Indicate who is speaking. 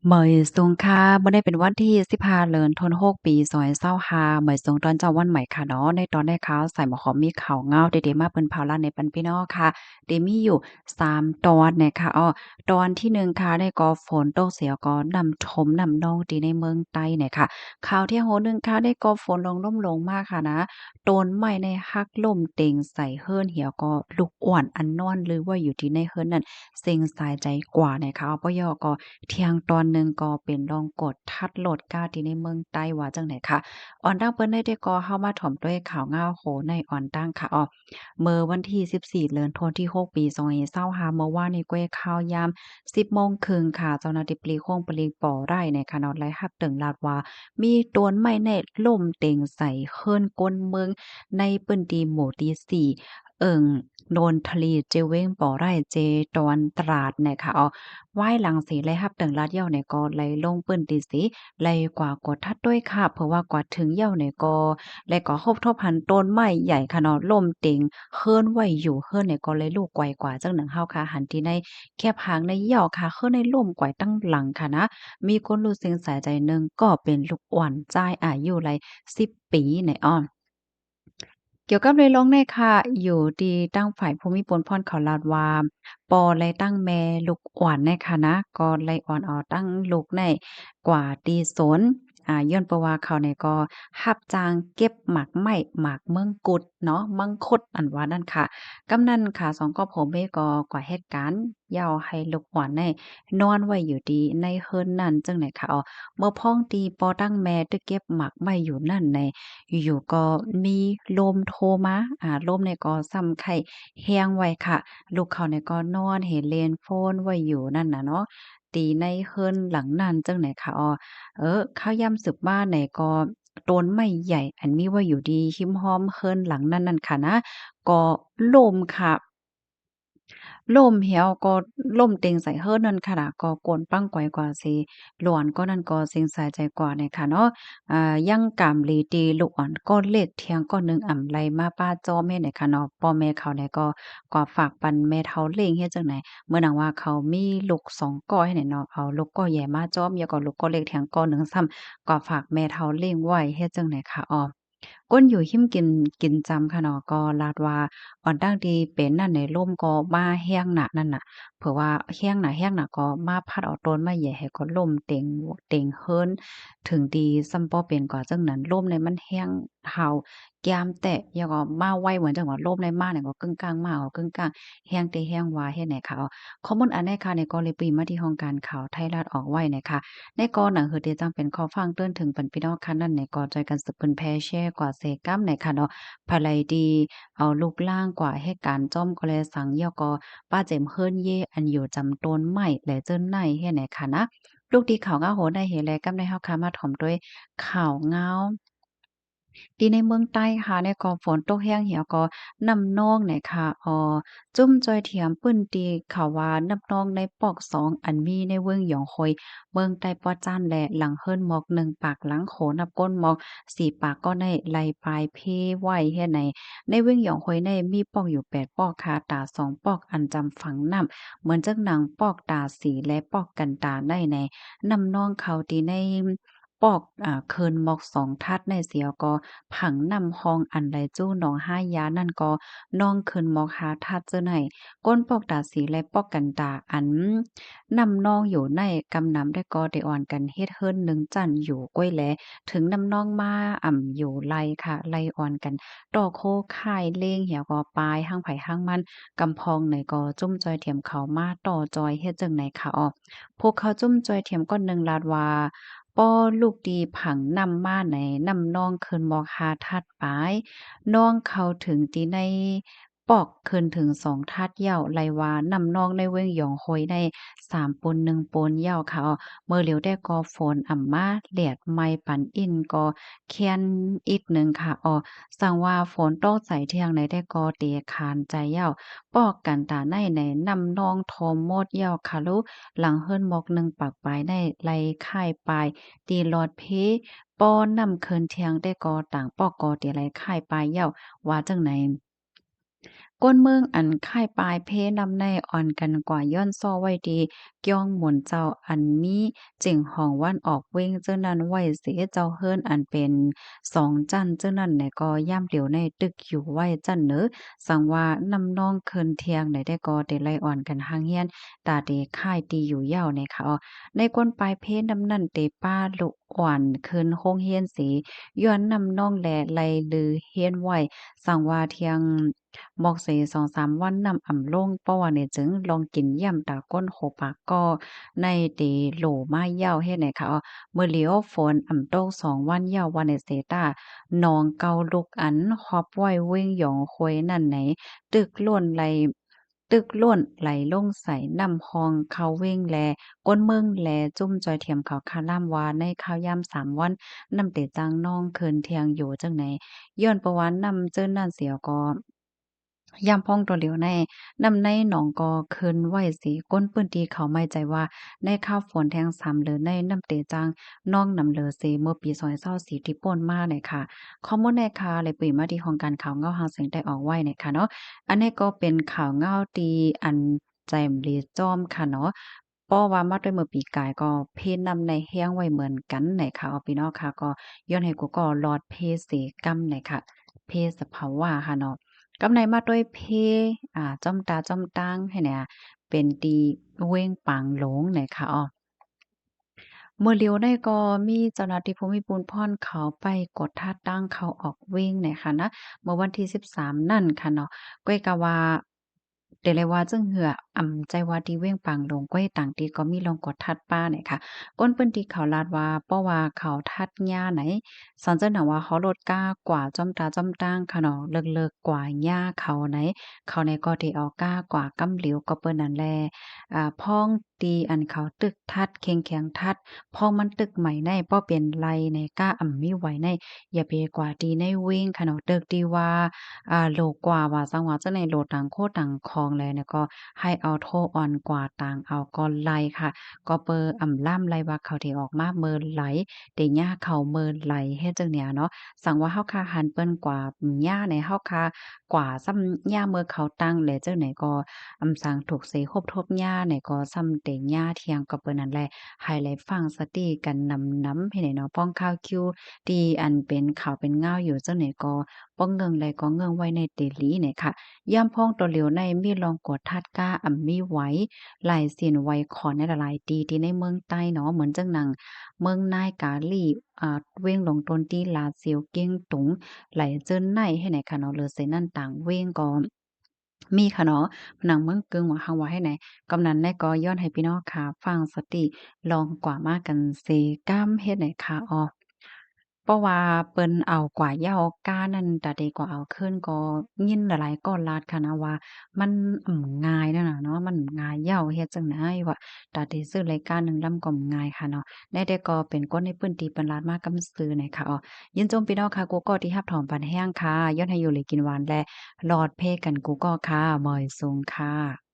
Speaker 1: เหมยสงค่ะบ่ได้เป็นวันที่15เดือนธันวาคมปี2025เหมยสงตอนเจ้าวันใหม่ค่ะเนาะในตอนได้ข่าวใส่หมอขอมมีข่าวเงาเด็ดๆมาเปิ้นเผาลั่นในปันพี่น้องค่ะเดมีอยู่3ตอนนะคะตอนที่1ค่ะได้ก็ฝนตกเสียก็น้ำท่มน้ำนองที่ในเมืองใต้เนี่ยค่ะข่าวที่โหนึ่งค่ะได้ก็ฝนลงล่มลงมากค่ะนะต้นไม้ในฮักล่มเต็งใส่เฮิรนเหี่ยวก็ลูกอ่อนอันนอนหรือว่าอยู่ที่ในเฮิรนนั่นเซ็งสายใจกว่านะคะปยก็ เที่ยงตอนหนึ่งก็เป็นลองกดทัดโหลดก้าที่ในเมืองใต้ว่าจังไหนค่ะออนตั้งเปิ้นได้ก็เข้ามาถ่อมด้วยข่าวง่าวโหในออนตั้งค่ะเมื่อวันที่14เดือนธันวาคมที่6ปี2025เมื่อวานนี้ก้วยข่าวยาม10โมงครึ่งค่ะเจ้าหน้าที่ปลีโค้งปลีปอไร่ในคะนอดไล่ฮับตึงลาดว่ามีต้นไม้แน่ล่มเต็งใส่เฮิรนก้นเมืองในปื้นที่หมู่ที่4เอิ้งโนนทะเลเจเว้งป่อไร่เจตอนตราดนะคะว่ายหลังสีไล่ฮับตึงลาดเหย้าเนี่ยก็ไหลลงปื้นติสิไหลกว่ากดทัดด้วยค่ะเพราะว่ากว่าถึงเหย้าเนี่ยก็และก็ฮบทบหันต้นไม้ใหญ่ค่ะเนาะล่มเต็งเฮิรนไว้อยู่เฮิรนเนี่ยก็เลยลูกไกวกว่าจังหนังเฮาค่ะหันที่ในแคบหางในเหย้าค่ะเฮิรนในล่มไกวตั้งหลังค่ะนะมีคนรู้สึกสายใจหนึ่งก็เป็นลูกอ่อนจ้ายอายุไล10ปีในอ้อ เกี่ยวกับเรื่องร้องในค่ะอยู่ที่ตั้งฝ่ายภูมิพลพรเขาลาดว่าปอไลตั้งแม่ลูกอ่อนในค่ะนะก็ไลอ่อนเอาตั้งลูกในกว่าตีสนย้อนเพราะว่าเขาเนี่ยก็รับจ้างเก็บหมากไม้หมากเมืองกุดเนาะมังคุดอันว่านั่นค่ะกำนันค่ะ2ก็ผมเองก็กว่าเหตุการณ์เหย้าให้ลูกอ่อนในนอนไว้อยู่ดีในเฮิรนนั้นจังไหนค่ะเมื่อพ้องตีปอตั้งแม่ตึกเก็บหมากไม้อยู่นั่นใน อยู่ๆก็มีลมโทรมาลมเนี่ยก็ส่ำไข้แห้งไว้ค่ะลูกเขาเนี่ยก็นอนเห็นเลนโฟนไว้อยู่นั่นน่ะเนาะตีในเฮิรนหลังนั้นจังไหนค่ะข้าวยามสึกบ้านไหนก็ต้นไม้ใหญ่อันมีไว้อยู่ดีหิมห้อมเฮิรนหลังนั้นนั่นค่ะนะก็ล่มค่ะล่มเหี่ยวก็ล่มเต็งใส่เฮิรนนั่นค่ะน่ะก็โกนปังก๋อยกว่าสิหลวนก็นั่นก็สิงสายใจกว่าเนี่ยค่ะเนาะ ยังกำลีตีลูกอ่อนก้อนเล็กเที่ยงก้อนหนึ่งอ่ำไรมาป้าจ้อแม่ไหนคะเนาะพ่อแม่เขาเนี่ยก็ฝากปันแม่เฒ่าเล่งเฮ็ดจังไหนเมื่อนังว่าเขามีลูก2ก้อยเนี่ยเนาะเอาลูกก้อยใหญ่มาจ้อมแล้วก็ลูกก้อยเล็กเที่ยงก้อนหนึ่งซ้ำก็ฝากแม่เฒ่าเล่งไว้เฮ็ดจังไหนคะก้นอยู่หิมกินจำค่ะเนาะก็ลาดว่าอ่อนตั้งที่เป็นนั่นในร่มก็มาแห้งหนักนั่นน่ะเผื่อว่าแห้งหนักก็มาพัดเอาต้นไม้ใหญ่ให้ก็ล่มเต็งเฮิรนถึงดีซ้ำบ่เป็นกว่าจังนั้นร่มเนี่ยมันแห้งเห่ายามแตะแล้วก็มาไวเหมือนจังว่าร่มในมาเนี่ยก็กึ่งกลางมาก็กึ่งกลางแห้งเตแห้งวาเฮ็ดไหนค่ะข้อมูลอันนี้ค่ะในก็เลยปรีมาที่ห้องการข่าวไทยรัฐออกไว้นะคะ ในกอหนังเฮือเดจังเป็นข้อฟังเตือนถึงปันพี่น้องค่ะนั่นในกอจอยกันสืบเพิ่นแพ่แชร์กว่าเสกัมในค่ะเนาะภายไลดีเอาลูกล่างกว่าให้การจ้อมก็แลสังย่อก็ป้าเจ็มเฮิรนเยอันอยู่จำตนใหม่และเจิ้นในเฮ็ดไหนค่ะนะลูกดีข่าวงาโหได้เฮแลกำได้เฮาค่ะมาถ่อมด้วยข่าวงาว ที่ในเมืองใต้ค่ะเนี่ยก็ฝนตกแห้งเหี่ยวก็น้ำนองเนี่ยค่ะจุ้มจ้อยเถียมปื้นตีเขาว่าน้ำนองในปอก2องอันมีในเวิงหยองคอยเมืองใต้ปอจ้านและหลังเฮิรนหมอก1ปากหลังโขนับก้นหมอก4ปากก็ในไหลปลายเพไว้เฮ็ดในเวิงหยองคอยในมีปอกอยู่8ปอกค่ะตา2ปอกอันจำฝังน้ำเหมือนจักหนังปอกตาสีและปอกกันตาได้ในน้ำนองเขาตีใน ปอกเคินหมอก2ทัดในเสียวก็ผังนำฮองอันใดจู้หนองห้ายานั่นก็น้องเคินหมอกหาทัดเจ้อไหนก้นปอกตาสีและปอกกันตาอันนำน้องอยู่ในกำนำได้ก็ได้อ่อนกันเฮ็ดเฮิรนหนึ่งจันอยู่ก้วยแลถึงนำน้องมาอยู่ไลค่ะไลอ่อนกันต่อโคข่ายเลงเหี่ยวก็ปลายห้างไผห้างมันกำพองไหนก็จุ้มจอยเทียมเขามาต่อจอยเฮ็ดจังไหนค่ะพวกเขาจุ้มจอยเทียมก้อนหนึ่งลาดว่า ป้อลูกดีผังนำมาไหนนำน้องคืนมอกหาทัดปายน้องเขาถึงตีในปอกคืนถึง2ทัดเหย้าไลว่านำน้องในเว้งหยองโหยใน3ปน1ปนเหย้าค่ะเมื่อเหลียวได้ก็ฝนมาแดดไม่ปันอินก็แค้นอีกหนึ่งค่ะสั่งว่าฝนตกใส่เที่ยงไหนได้ก็เตคานใจเหย้าปอกกันตาในนำน้องโทมโมดเหย้าค่ะลูกหลังเฮิรนหมอกหนึ่งปากปลายในไลค่ายปลาย ตีหลอดเพป้อนนำเคินเทียงได้กอต่างปอกกอตีไรค่ายปลายเหย้าว่าจังไหน ก้นเมืองอันค่ายปลายเพนำในอ่อนกันกว่าย้อนซ้อไว้ดีก้องหมุนเจ้าอันมีเจิงห้องวันออกเว้งเจ้านั้นไว้เสียเจ้าเฮิรนอันเป็นสองจันเจ้านั้นเนี่ยก็ย่ำเหลียวในตึกอยู่ไว้จันเนอสังว่านำน้องเคินเทียงไหนได้ก็ได้ไล่อ่อนกันห่างเฮียนตาเดค่ายตีอยู่ยาวในเขาในก้นปลายเพนำนั่นเตป้าลุอ่อนเคินโฮงเฮียนสีย้อนนำน้องแลไลลือเฮียนไว้สังว่าเทียงบอกเส2-3วันนำอ่ำลงเพราะว่าเนี่ยจึงลองกินย่ำตาก้นโหปากก็ในเตโหลมาเย้าเฮ็ดไหนคะเมื่อเลียวฝนอ่ำตก2 วันเย้าวันในเสตาหนองเกาลุกอันฮอบไว้เว้งหยองควยนั่นไหนตึกล้วนไหลลงใส่น้ำฮองเขาเว้งแลก้นเมืองแลจุ้มจอยเทียมเขาคาล่ามวาในข้าวยาม3 วันนำเตจังน้องเคินเทียงอยู่จังไหนย้อนประวันนำเจิ้นนั่นเสียวก็ยามพ้องตัวเหลียวในนำในหนองกอคืนไหวสีก้นปื้นตีเขาไม่ใจว่าในข้าวฝนแทง3เหลือในน้ำเตจังน้องนำเหลือเสเมื่อปี2024ที่ป่นมาเนี่ยค่ะข้อมูลในค่ะเลยปีมาที่ของการข่าวเงาหาเสียงได้ออกไว้เนี่ยค่ะเนาะอันนี้ก็เป็นข่าวเงาตีอันแจ่มลีจอมค่ะเนาะเพราะว่ามาด้วยเมื่อปีกายก็เพนำในแห้งไว้เหมือนกันไหนค่ะเอาพี่น้องค่ะก็ย้อนให้กูก็ลอดเพเสกำไหนค่ะเพสภาวะค่ะเนาะ กำในมาด้วยเพจ้อมตาจ้อมตั้งให้เนี่ยเป็นตีเว้งปางหลงไหนคะอ้อ เมื่อเร็วได้ก็มีเจ้าหน้าที่ภูมิภูมิพ่อนเขาไปกดท่าตั้งเขาออกวิ่งเนี่ยค่ะนะเมื่อวันที่13นั่นค่ะเนาะก้อยกะว่าเดเลยว่าจึงเหือใจว่าที่เว้งปังลงก้อยต่างตีก็มีลองกดทัดป้าเนี่ยค่ะก้นเปิ้นที่เขาลาดว่าเพราะว่าเขาทัดหญ้าไหนสอนเจ้าหนังว่าเขาลดกล้ากว่าจ้อมตาจ้อมตั้งค่ะเนาะเลิกๆกว่าหญ้าเขาไหนเขาในก็ที่เอากล้ากว่ากำเหลียวก็เปิ้นนั่นแลพ้องตีอันเขาตึกทัดเข็งแข็งทัด พอมันตึกใหม่ในป้อเป็นไรในก้ามีไหวในอย่าไปกว่าดีในวิ่งค่ะเนาะตึกดีว่าโลกว่าว่าจังหวะจะในโลต่างโคต่างคองแลเนี่ยก็ให้เอาโทอ่อนกว่าต่างเอาก็ไล่ค่ะก็เปอล่ำไล่ว่าเขาที่ออกมาเมินไหลเตย่าเขาเมินไหลเฮ็ดจังเนี่ยเนาะสั่งว่าเฮาคาหันเปิ้นกว่าย่าในเฮาคากว่าซ้ำย่าเมื่อเขาตั้งแลจังไหนก็สั่งถูกเสคบทบย่าไหนก็ซ้ำเตย่าเทียงก็เปิ้นนั่นแหละ ไฮไลท์ฟังสติกันนำให้ไหนเนาะป้องข้าวคิวตีอันเป็นข่าวเป็นง่าวอยู่เจ้าไหนก็ป้องเงิงใดก็เงิงไว้ในเตลีเนี่ยค่ะย่ำพ้องตัวเหลียวในมีลองกดทัดก้ามีไหว้หลายสินไว้ขอในหลายๆตีที่ในเมืองใต้เนาะเหมือนจังหนังเมืองนายกาลีเว้งลงตนที่ลาเซียวเก้งตุงไหลเจิ้นในให้ไหนค่ะเนาะเลอเซนั่นต่างเว้งก็มีค่ะเนาะหนังเมืองกึ่งว่าเฮาว่าให้ไหน กำนันได้ก็ย้อนให้พี่น้องค่ะฟังสติลองกว่ามากันเสก้ามเฮ็ดไหนค่ะอ้อเพราะว่าเปิ้นเอากว่าเหย้ากานั่นตาเดกว่าเอาขึ้นก็ยินหลายๆก็ลาดค่ะนะว่ามันง่ายนั่นน่ะเนาะมันง่ายเหย้าเฮ็ดจั่งใดวะตาเดซื้อรายการหนึ่งลำก็ง่ายค่ะเนาะได้แต่ก็เป็นคนในพื้นที่เปิ้นลาดมากำซื้อน่ะค่ะอ้อยินจมพี่น้องค่ะกูก็ที่รับถอมปานแห้งค่ะย้อนให้อยู่เลยกินหวานและหลอดเพกันกูก็ค่ะมอยสูงค่ะ